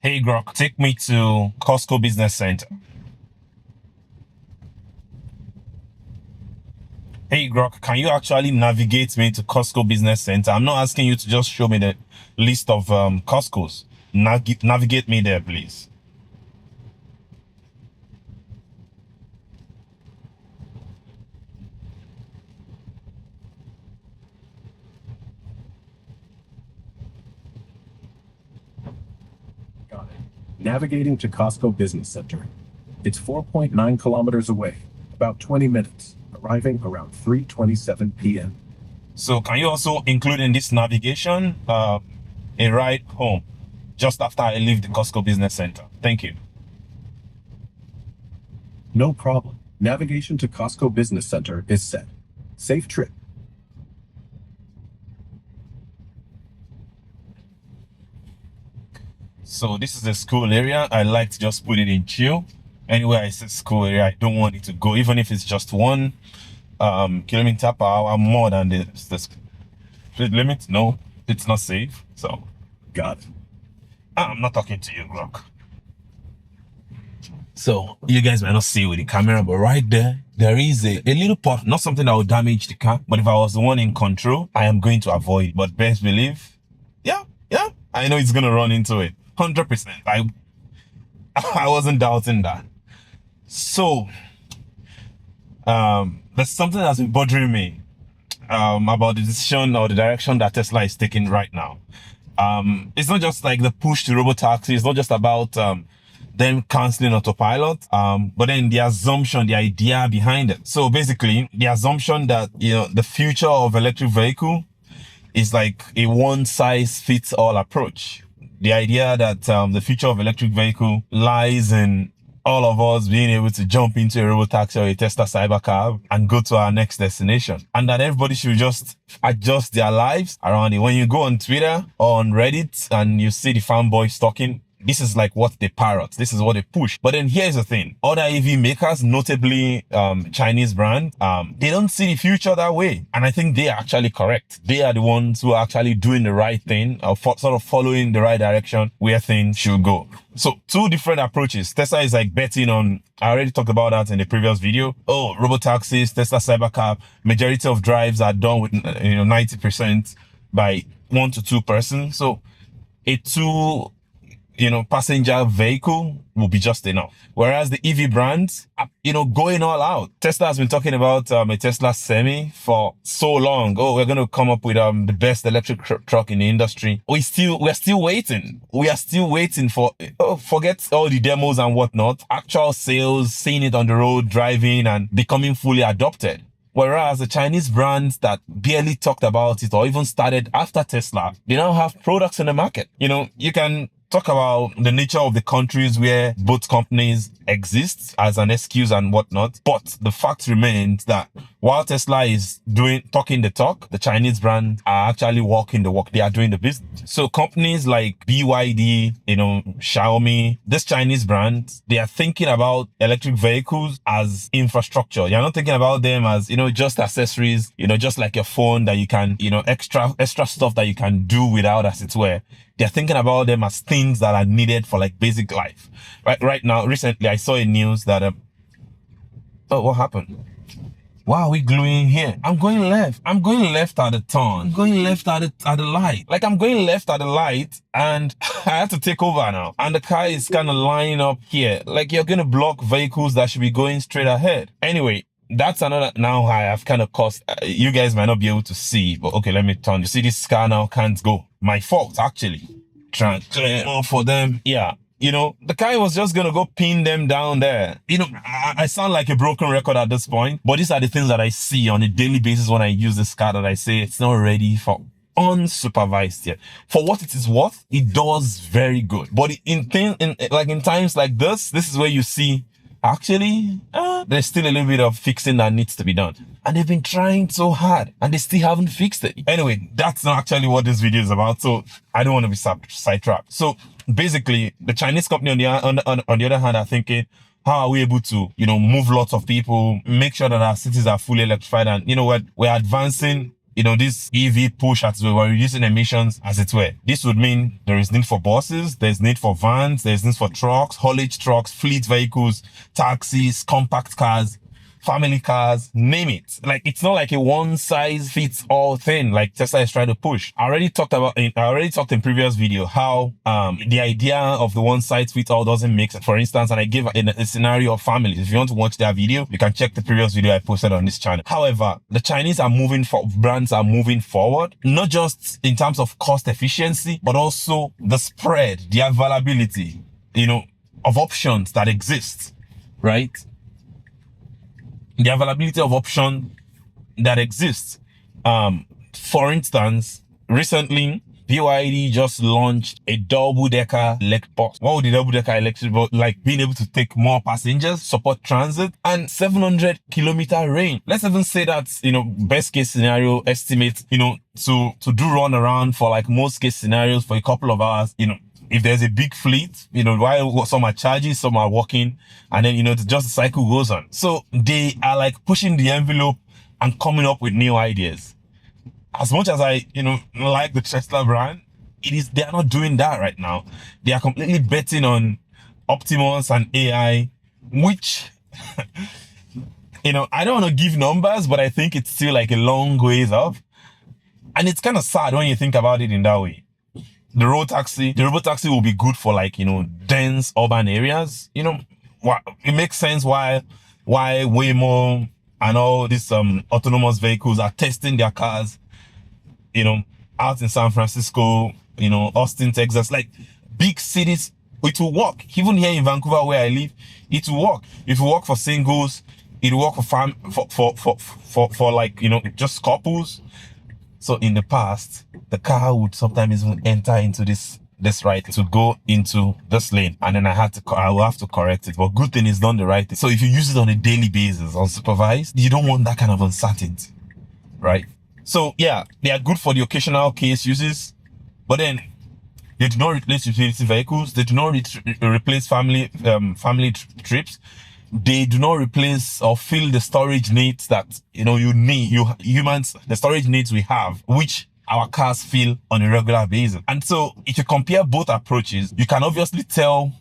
Hey Grok, take me to Costco Business Center. Hey Grok, can you actually navigate me to Costco Business Center? I'm not asking you to just show me the list of Costco's. Navigate me there, please. Got it. Navigating to Costco Business Center. It's 4.9 kilometers away, about 20 minutes, arriving around 3:27 p.m. So can you also include in this navigation a ride home just after I leave the Costco Business Center? Thank you. No problem. Navigation to Costco Business Center is set. Safe trip. So this is the school area. I like to just put it in chill. Anywhere I say school area, I don't want it to go, even if it's just 1 kilometer per hour more than the speed limit. No, it's not safe. So Got it. I'm not talking to you, Glock. So you guys might not see with the camera, but right there is a little pot, not something that will damage the car, but if I was the one in control, I am going to avoid it. But best believe, yeah, I know it's gonna run into it. 100%. I wasn't doubting that. So there's something that's been bothering me about the decision or the direction that Tesla is taking right now. It's not just like the push to Robo-Taxis. It's not just about them canceling autopilot, but then the assumption, the idea behind it. So basically, the assumption that, the future of electric vehicle is like a one-size-fits-all approach. The idea that the future of electric vehicle lies in all of us being able to jump into a Robo-Taxi or a Tesla Cybercar and go to our next destination. And that everybody should just adjust their lives around it. When you go on Twitter or on Reddit and you see the fanboys talking, this is like what they parrot. This is what they push. But then here's the thing. Other EV makers, notably Chinese brand, they don't see the future that way. And I think they are actually correct. They are the ones who are actually doing the right thing, or sort of following the right direction where things should go. So 2 different approaches. Tesla is like betting on, I already talked about that in the previous video. Oh, Robo-Taxis, Tesla Cybercar, majority of drives are done with 90% by 1 to 2 persons. So a 2 passenger vehicle will be just enough. Whereas the EV brands, going all out. Tesla has been talking about a Tesla Semi for so long. Oh, we're going to come up with the best electric truck in the industry. We're still waiting. We are still waiting for, forget all the demos and whatnot. Actual sales, seeing it on the road, driving and becoming fully adopted. Whereas the Chinese brands that barely talked about it or even started after Tesla, they now have products in the market. You can talk about the nature of the countries where both companies exist as an excuse and whatnot. But the fact remains that while Tesla is talking the talk, the Chinese brands are actually walking the walk. They are doing the business. So companies like BYD, Xiaomi, this Chinese brands, they are thinking about electric vehicles as infrastructure. You're not thinking about them as, just accessories, just like your phone that you can, extra stuff that you can do without, as it were. They're thinking about them as things that are needed for like basic life. Right now, recently I saw a news that, what happened? Why are we gluing here? I'm going left. I'm going left at the turn. I'm going left at the light. Like I'm going left at the light and I have to take over now. And the car is kind of lining up here. Like you're going to block vehicles that should be going straight ahead. Anyway, that's another, now I have kind of caused, you guys might not be able to see, but okay, let me turn. You see this car now can't go. My fault, actually. Trying to clear more for them. Yeah. The guy was just going to go pin them down there. I sound like a broken record at this point, but these are the things that I see on a daily basis when I use this car that I say it's not ready for unsupervised yet. For what it is worth, it does very good. But in times like this is where you see, actually, there's still a little bit of fixing that needs to be done. And they've been trying so hard and they still haven't fixed it. Anyway, that's not actually what this video is about. So I don't want to be sidetracked. So basically, the Chinese company on the other hand are thinking, how are we able to, move lots of people, make sure that our cities are fully electrified and, we're advancing this EV push as we were reducing emissions as it were. This would mean there is need for buses, there's need for vans, there's need for trucks, haulage trucks, fleet vehicles, taxis, compact cars, family cars, name it. Like, it's not like a one size fits all thing like Tesla is trying to push. I already talked in previous video how the idea of the one size fits all doesn't make sense. For instance, and I gave a scenario of families. If you want to watch that video, you can check the previous video I posted on this channel. However, the Chinese brands are moving forward, not just in terms of cost efficiency, but also the spread, the availability, of options that exist, right? The availability of options that exists. For instance, recently, BYD just launched a double-decker electric bus. What would the double-decker electric bus like? Being able to take more passengers, support transit, and 700-kilometer range. Let's even say that, best case scenario estimate, to do run around for like most case scenarios for a couple of hours, if there's a big fleet, while some are charging, some are walking, and then, just the cycle goes on. So they are like pushing the envelope and coming up with new ideas. As much as I, like the Tesla brand, they are not doing that right now. They are completely betting on Optimus and AI, which, I don't want to give numbers, but I think it's still like a long ways off. And it's kind of sad when you think about it in that way. The Robo-Taxi will be good for like, dense urban areas. It makes sense why Waymo and all these autonomous vehicles are testing their cars, out in San Francisco, Austin, Texas, like big cities. It will work. Even here in Vancouver where I live, it will work. If you work for singles, it will work for like, just couples. So in the past, the car would sometimes even enter into this right to go into this lane, and then I will have to correct it. But good thing is done the right thing. So if you use it on a daily basis, unsupervised, you don't want that kind of uncertainty, right? So yeah, they are good for the occasional case uses, but then they do not replace utility vehicles. They do not replace family trips. They do not replace or fill the storage needs that, humans, the storage needs we have, which our cars fill on a regular basis. And so if you compare both approaches, you can obviously tell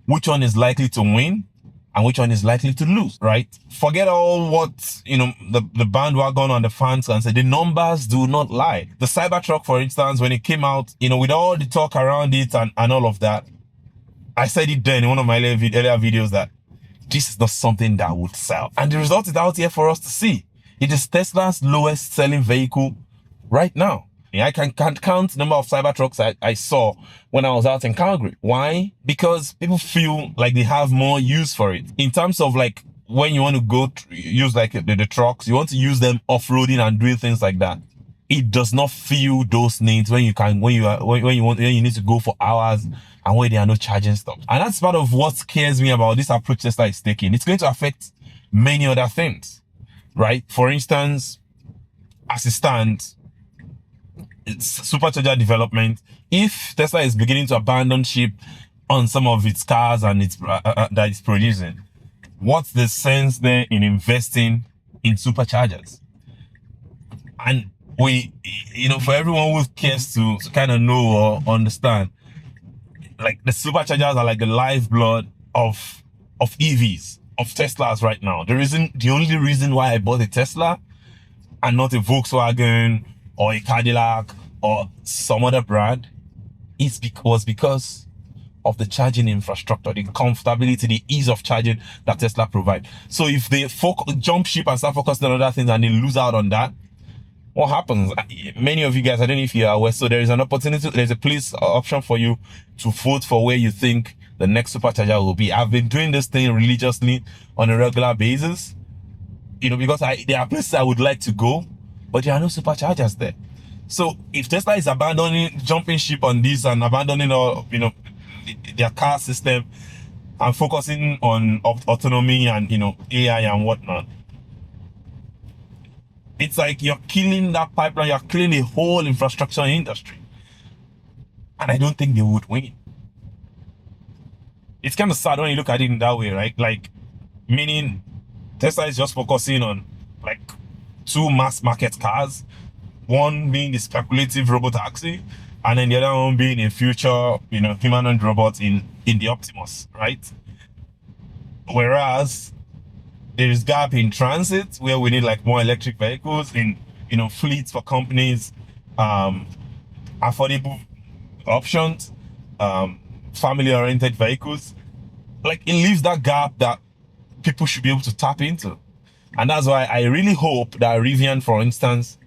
which one is likely to win and which one is likely to lose, right? Forget all what, the bandwagon on the fans can say. The numbers do not lie. The Cybertruck, for instance, when it came out, with all the talk around it and all of that, I said it then in one of my earlier videos that this is not something that would sell. And the result is out here for us to see. It is Tesla's lowest selling vehicle right now. I can count the number of Cybertrucks I saw when I was out in Calgary. Why? Because people feel like they have more use for it. In terms of like, when you want to go use like the trucks, you want to use them off-roading and doing things like that. It does not fill those needs when you need to go for hours and where there are no charging stops. And that's part of what scares me about this approach Tesla is taking. It's going to affect many other things, right? For instance, as it stands, it's supercharger development. If Tesla is beginning to abandon ship on some of its cars and its that it's producing, what's the sense there in investing in superchargers? And for everyone who cares to kind of know or understand, like the superchargers are like the lifeblood of EVs, of Teslas right now. The only reason why I bought a Tesla and not a Volkswagen or a Cadillac or some other brand was because of the charging infrastructure, the comfortability, the ease of charging that Tesla provides. So if they jump ship and start focusing on other things and they lose out on that, what happens? Many of you guys, I don't know if you are aware, so there is an opportunity, there's a place option for you to vote for where you think the next supercharger will be. I've been doing this thing religiously on a regular basis, because there are places I would like to go, but there are no superchargers there. So if Tesla is jumping ship on this and abandoning all, their car system and focusing on autonomy and, AI and whatnot, it's like you're killing that pipeline, you're killing a whole infrastructure industry. And I don't think they would win. It's kind of sad when you look at it in that way, right? Like, meaning Tesla is just focusing on like 2 mass market cars One being the speculative Robo-Taxi, and then the other one being a future, humanoid robot in the Optimus, right? Whereas there is gap in transit where we need like more electric vehicles in, fleets for companies, affordable options, family-oriented vehicles. Like, it leaves that gap that people should be able to tap into. And that's why I really hope that Rivian, for instance,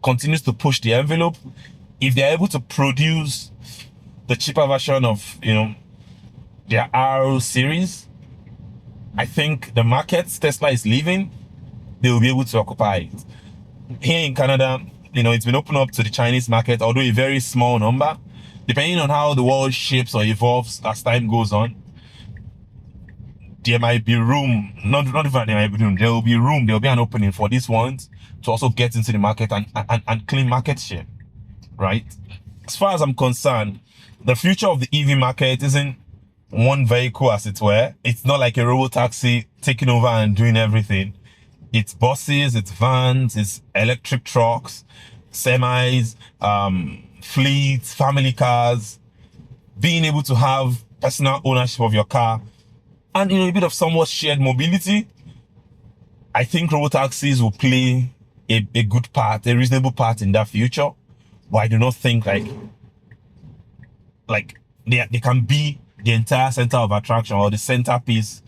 continues to push the envelope. If they're able to produce the cheaper version of, their R series, I think the markets Tesla is leaving, they will be able to occupy it. Here in Canada, it's been opened up to the Chinese market, although a very small number. Depending on how the world shapes or evolves as time goes on, there might be room, not even there might be room, there will be room, there will be an opening for these ones to also get into the market and claim market share, right? As far as I'm concerned, the future of the EV market isn't one vehicle, as it were. It's not like a Robo-Taxi taking over and doing everything. It's buses, it's vans, it's electric trucks, semis, fleets, family cars, being able to have personal ownership of your car, and a bit of somewhat shared mobility. I think Robo-Taxis will play a good part, a reasonable part in that future. But I do not think like they can be the entire center of attraction or the centerpiece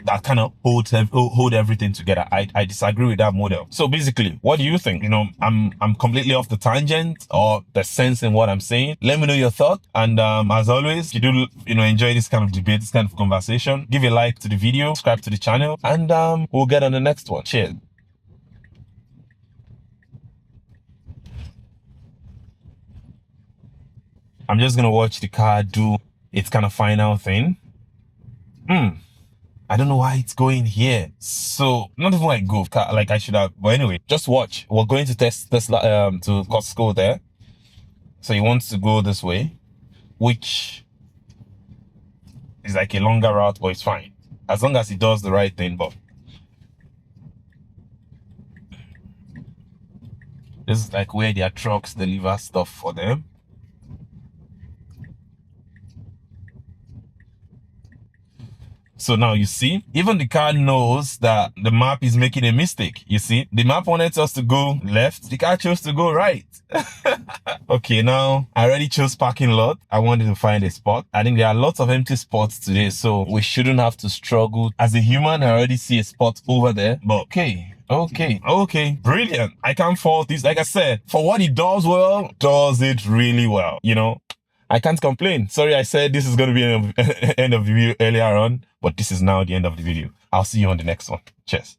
that kind of hold everything together. I disagree with that model. So basically, what do you think? I'm completely off the tangent or the sense in what I'm saying. Let me know your thought. And as always, if you do enjoy this kind of debate, this kind of conversation, give a like to the video, subscribe to the channel, and we'll get on the next one. Cheers. I'm just gonna watch the car do its kind of final thing. I don't know why it's going here. So not even like go like I should have. But anyway, just watch. We're going to Tesla to Costco there. So he wants to go this way, which is like a longer route, but it's fine as long as he does the right thing. But this is like where their trucks deliver stuff for them. So now you see, even the car knows that the map is making a mistake. You see, the map wanted us to go left. The car chose to go right. Okay, now I already chose parking lot. I wanted to find a spot. I think there are lots of empty spots today, so we shouldn't have to struggle. As a human, I already see a spot over there. But okay, brilliant. I can't fault this. Like I said, for what it does well, does it really well, I can't complain. Sorry, I said this is going to be an end of the video earlier on, but this is now the end of the video. I'll see you on the next one. Cheers.